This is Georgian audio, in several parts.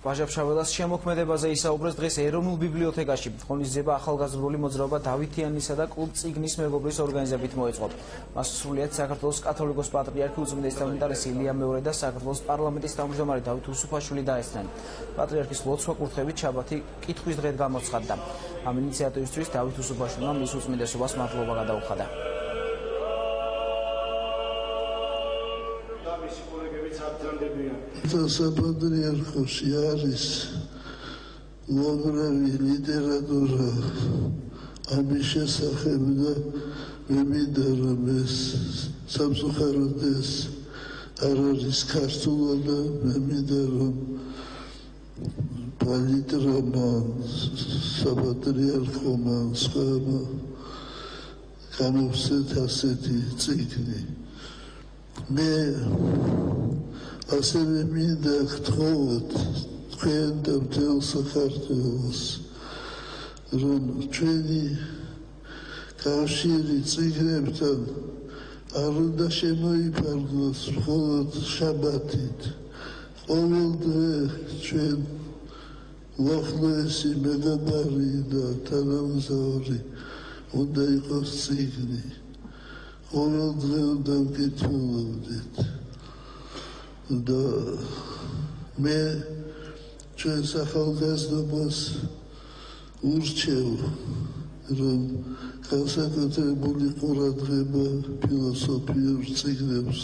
ვაჟა-ფშაველას შემოქმედებაზე ისაუბრეს დღეს ეროვნულ ბიბლიოთეკაში. ღონისძიება ახალგაზრდული მოძრაობა დავითიანისა და კლუბ წიგნის მეგობრის ორგანიზებით მოეწყო. მას სრულიად საქართველოს კათოლიკოს პატრიარქი უწმინდეს თავმჯდომარე ილია მეორე და საქართველოს პარლამენტის თავმჯდომარე დავით უსუფაშვილი დაესწრნენ. პატრიარქის ლოცვა კურთხევით შაბათი კითხვის დღედ გამოცხადდა. ამ ინიციატივისთვის დავით უსუფაშვილმა მის უწმინდესობას მადლობა გადაუხადა. საპატრიარქოში არის უამრავი ლიტერატურა ამის შესახებ და მე მინდა რომ ეს სამწუხაროდ ეს არ არის ქართულად და მე მინდა რომ პალიტრამა საპატრიარქომა სხვა გამოვსეთ ასეთი წიგნი მე ასევე მინდა გთხოვოთ თქვენ და მთელ საქართველოს რომ ჩვენი კავშირი წიგნებთან არ უნდა შემოიფარგლოს მხოლოდ შაბათით. ყოველ დღე ჩვენ უახლოესი მეგობარი და თანამგზავრი უნდა იყოს წიგნი. ყოველ დღე უნდა ვკითხულობდეთ. და მე ჩვენს ახალგაზრდობას ურჩევ რომ განსაკუთრებული ყურადღება ფილოსოფიურ წიგნებს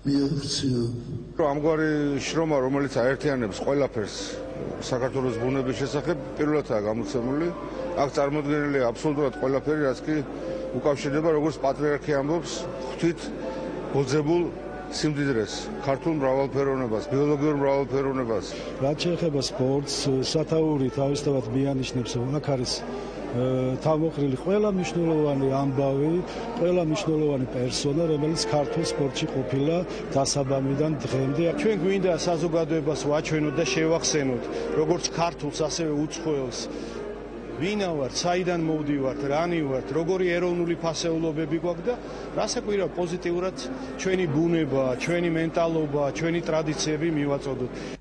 მიაქციონ. ამგვარი შრომა, რომელიც აერთიანებს ყველაფერს საქართველოს ბუნების შესახებ, პირველადაა გამოცემული. აქ წარმოდგენილია აბსოლუტურად ყველაფერი, რაც კი უკავშირდება, როგორც პატრიარქი ამბობს, ღვთით ბოძებულ სიმდიდრეს, ქართულ მრავალფეროვნებას, ბიოლოგიურ მრავალფეროვნებას. რაც შეეხება სპორტს, სათაური თავისთავად მიანიშნებს, რომ აქ არის თავმოყრილი ყველა მნიშვნელოვანი ამბავი, ყველა მნიშვნელოვანი პერსონა, რომელიც ქართულ სპორტში ყოფილა დასაბამიდან დღემდე. ჩვენ გვინდა საზოგადოებას ვაჩვენოთ და შევახსენოთ, როგორც ქართულს, ასევე უცხოელს. ვინა ვართ, საიდან მოვდივართ, რანი ვართ, როგორი ეროვნული ფასეულობები გვაქვს და რასაკვირა პოზიტიურად ჩვენი ბუნება, ჩვენი მენტალობა, ჩვენი ტრადიციები მივაწოდოთ.